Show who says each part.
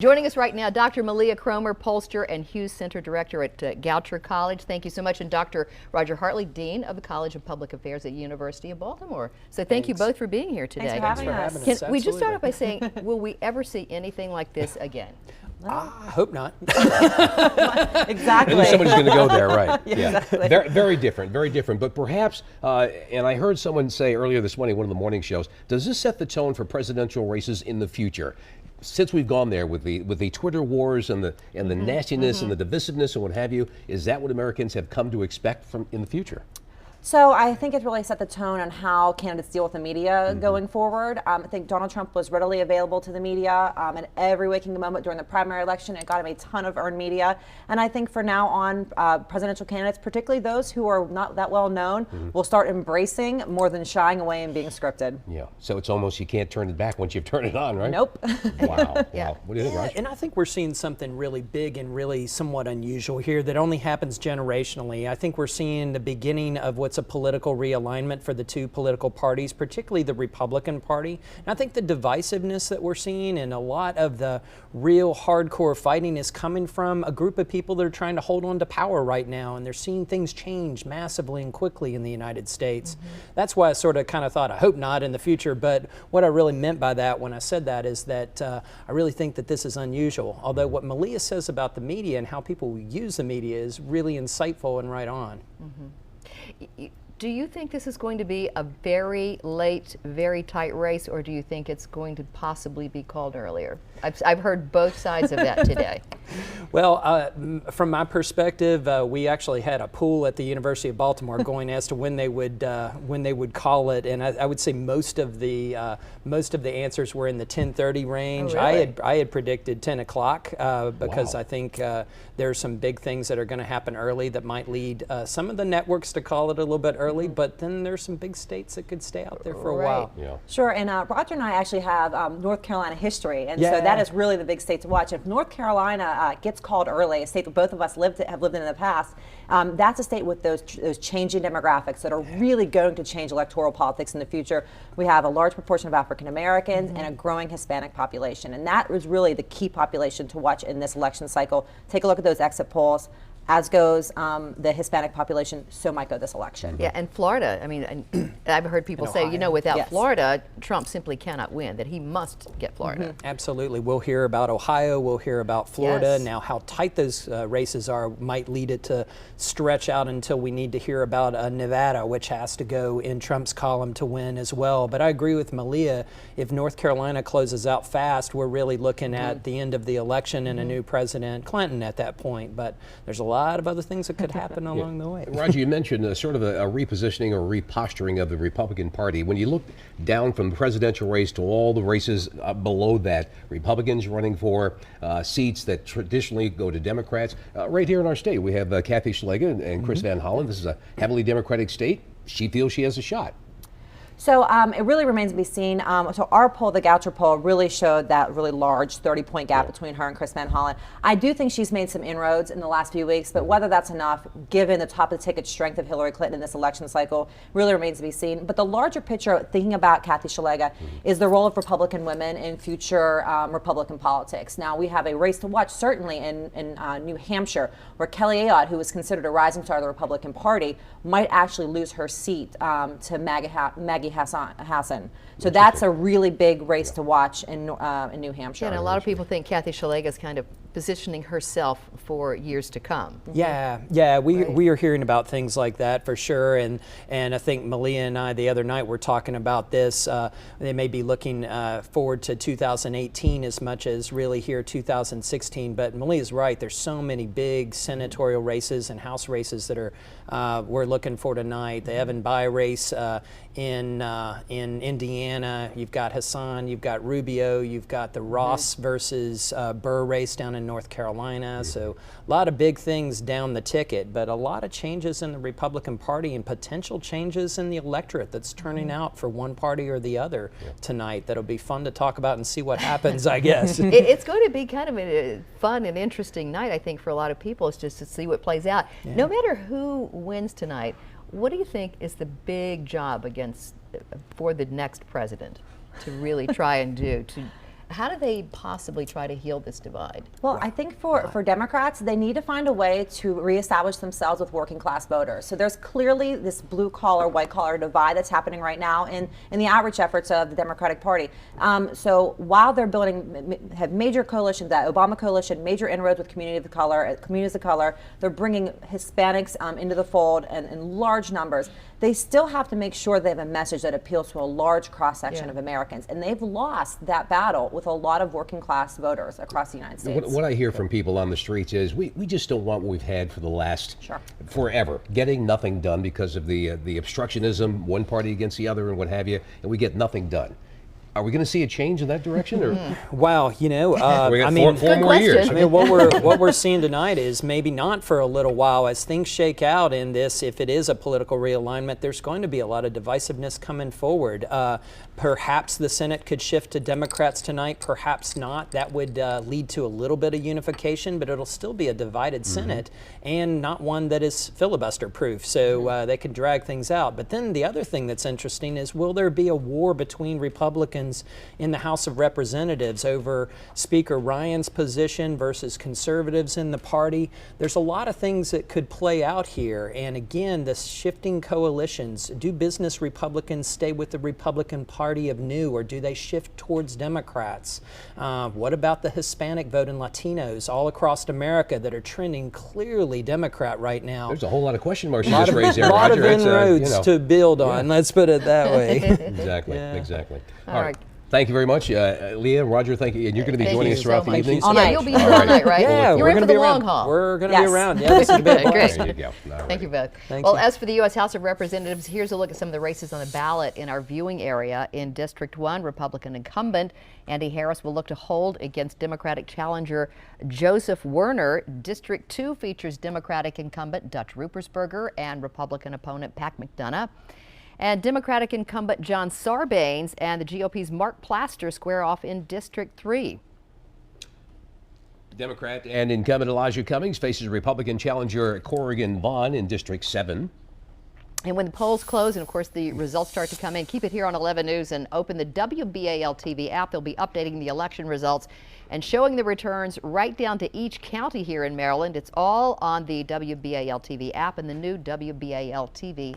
Speaker 1: Joining us right now, Dr. Malia Cromer, pollster and Hughes Center Director at Goucher College. Thank you so much. And Dr. Roger Hartley, Dean of the College of Public Affairs at University of Baltimore. So thank you both for being here today.
Speaker 2: Thanks for having us.
Speaker 1: Can we just start off by saying, will we ever see anything like this again?
Speaker 2: I hope not.
Speaker 3: Exactly.
Speaker 4: I knew somebody's going to go there, right?
Speaker 3: Yeah. Exactly.
Speaker 4: Very different, very different. But perhaps, and I heard someone say earlier this morning, one of the morning shows, does this set the tone for presidential races in the future? Since we've gone there with the Twitter wars and the nastiness and the divisiveness and what have you, is that what Americans have come to expect from in the future?
Speaker 3: So I think it's really set the tone on how candidates deal with the media going forward. I think Donald Trump was readily available to the media at every waking moment during the primary election. It got him a ton of earned media. And I think for now on, presidential candidates, particularly those who are not that well known, will start embracing more than shying away and being scripted.
Speaker 4: Yeah, so it's almost you can't turn it back once you've turned it on, right?
Speaker 3: Nope.
Speaker 4: Wow.
Speaker 1: Yeah.
Speaker 4: Wow. What do you think, Raj?
Speaker 2: And I think we're seeing something really big and really somewhat unusual here that only happens generationally. I think we're seeing the beginning of what's a political realignment for the two political parties, particularly the Republican Party. And I think the divisiveness that we're seeing and a lot of the real hardcore fighting is coming from a group of people that are trying to hold on to power right now, and they're seeing things change massively and quickly in the United States. That's why I sort of kind of thought, I hope not in the future, but what I really meant by that when I said that is that I really think that this is unusual. Although what Malia says about the media and how people use the media is really insightful and right on.
Speaker 1: Do you think this is going to be a very late, very tight race, or do you think it's going to possibly be called earlier? I've heard both sides of that today.
Speaker 2: Well, from my perspective, we actually had a poll at the University of Baltimore going as to when they would call it, and I would say most of the answers were in the 10:30 range.
Speaker 1: Oh, really?
Speaker 2: I had predicted 10 o'clock because
Speaker 4: Wow.
Speaker 2: I think there are some big things that are going to happen early that might lead some of the networks to call it a little bit early, but then there's some big states that could stay out there for a while.
Speaker 4: Yeah.
Speaker 3: Sure, and Roger and I actually have North Carolina history, and
Speaker 2: Yeah.
Speaker 3: so that is really the big state to watch. If North Carolina gets called early, a state that both of us have lived in the past, that's a state with those changing demographics that are really going to change electoral politics in the future. We have a large proportion of African Americans and a growing Hispanic population, and that is really the key population to watch in this election cycle. Take a look at those exit polls. As goes the Hispanic population, so might go this election.
Speaker 1: Yeah, and Florida, I mean, I've heard people
Speaker 2: And
Speaker 1: say,
Speaker 2: Ohio.
Speaker 1: you know, without
Speaker 3: Yes.
Speaker 1: Florida, Trump simply cannot win, that he must get Florida.
Speaker 2: Absolutely. We'll hear about Ohio, we'll hear about Florida.
Speaker 1: Yes.
Speaker 2: Now, how tight those races are might lead it to stretch out until we need to hear about Nevada, which has to go in Trump's column to win as well. But I agree with Malia. If North Carolina closes out fast, we're really looking at the end of the election and a new President Clinton at that point. But there's a lot of other things that could happen along the way.
Speaker 4: Roger, you mentioned sort of a repositioning or reposturing of the Republican Party. When you look down from the presidential race to all the races below that, Republicans running for seats that traditionally go to Democrats. Right here in our state, we have Kathy Szeliga and Chris Van Hollen. This is a heavily Democratic state. She feels she has a shot.
Speaker 3: So it really remains to be seen. So our poll, the Goucher poll, really showed that really large 30-point gap between her and Chris Van Hollen. I do think she's made some inroads in the last few weeks, but whether that's enough, given the top-of-the-ticket strength of Hillary Clinton in this election cycle, really remains to be seen. But the larger picture, thinking about Kathy Szeliga, is the role of Republican women in future Republican politics. Now, we have a race to watch, certainly in New Hampshire, where Kelly Ayotte, who is considered a rising star of the Republican Party, might actually lose her seat to Maggie Hassan. So that's a really big race to watch in New Hampshire.
Speaker 1: Yeah, and a lot of people think Kathy Szeliga is kind of positioning herself for years to come.
Speaker 2: Yeah, we are hearing about things like that for sure, and I think Malia and I the other night were talking about this. They may be looking forward to 2018 as much as really here 2016. But Malia's right. There's so many big senatorial races and House races that are we're looking for tonight. The Evan Bayh race in Indiana. You've got Hassan. You've got Rubio. You've got the Ross versus Burr race down in North Carolina. So a lot of big things down the ticket, but a lot of changes in the Republican Party and potential changes in the electorate that's turning out for one party or the other tonight. That'll be fun to talk about and see what happens, I guess.
Speaker 1: It's going to be kind of a fun and interesting night, I think, for a lot of people. It's just to see what plays out.
Speaker 2: Yeah.
Speaker 1: No matter who wins tonight, what do you think is the big job for the next president to really try and do? How do they possibly try to heal this divide?
Speaker 3: Well, I think for Democrats, they need to find a way to reestablish themselves with working class voters. So there's clearly this blue collar, white collar divide that's happening right now in the outreach efforts of the Democratic Party. So while they're have major coalitions, that Obama coalition, major inroads with communities of color, they're bringing Hispanics into the fold and in large numbers. They still have to make sure they have a message that appeals to a large cross-section of Americans. And they've lost that battle with a lot of working class voters across the United States.
Speaker 4: What I hear from people on the streets is we just don't want what we've had for the last forever, getting nothing done because of the obstructionism, one party against the other and what have you, and we get nothing done. Are we going to see a change in that direction? Or?
Speaker 2: Wow, you know,
Speaker 4: we got
Speaker 2: I mean,
Speaker 4: four more years.
Speaker 2: I mean, what we're seeing tonight is maybe not for a little while. As things shake out in this, if it is a political realignment, there's going to be a lot of divisiveness coming forward. Perhaps the Senate could shift to Democrats tonight, perhaps not. That would lead to a little bit of unification, but it'll still be a divided Senate and not one that is filibuster proof. So they can drag things out. But then the other thing that's interesting is, will there be a war between Republicans in the House of Representatives over Speaker Ryan's position versus conservatives in the party? There's a lot of things that could play out here. And again, the shifting coalitions. Do business Republicans stay with the Republican Party of new, or do they shift towards Democrats? What about the Hispanic vote and Latinos all across America that are trending clearly Democrat right now?
Speaker 4: There's a whole lot of question marks you just raised there,
Speaker 2: A lot
Speaker 4: Roger.
Speaker 2: of inroads to build on, let's put it that way.
Speaker 4: Exactly, exactly. All right. Thank you very much, Leah, Roger. Thank you, and you're going to be joining us throughout the evening.
Speaker 1: All night. You'll be here all night, right?
Speaker 2: Yeah,
Speaker 1: you're
Speaker 2: we're
Speaker 1: in
Speaker 2: going
Speaker 1: for
Speaker 2: to
Speaker 1: the
Speaker 2: be
Speaker 1: long
Speaker 2: around.
Speaker 1: haul.
Speaker 2: We're going to be around. Yeah, this is a big
Speaker 1: Great.
Speaker 4: There you go.
Speaker 1: Thank you both.
Speaker 2: Thank
Speaker 1: well,
Speaker 2: you.
Speaker 1: as for the U.S. House of Representatives, here's a look at some of the races on the ballot in our viewing area. In District 1, Republican incumbent Andy Harris will look to hold against Democratic challenger Joseph Werner. District 2 features Democratic incumbent Dutch Ruppersberger and Republican opponent Pat McDonough. And Democratic incumbent John Sarbanes and the GOP's Mark Plaster square off in District 3.
Speaker 4: Democrat and incumbent Elijah Cummings faces Republican challenger Corrigan Vaughn in District 7.
Speaker 1: And when the polls close and, of course, the results start to come in, keep it here on 11 News and open the WBAL TV app. They'll be updating the election results and showing the returns right down to each county here in Maryland. It's all on the WBAL TV app and the new WBALTV.com.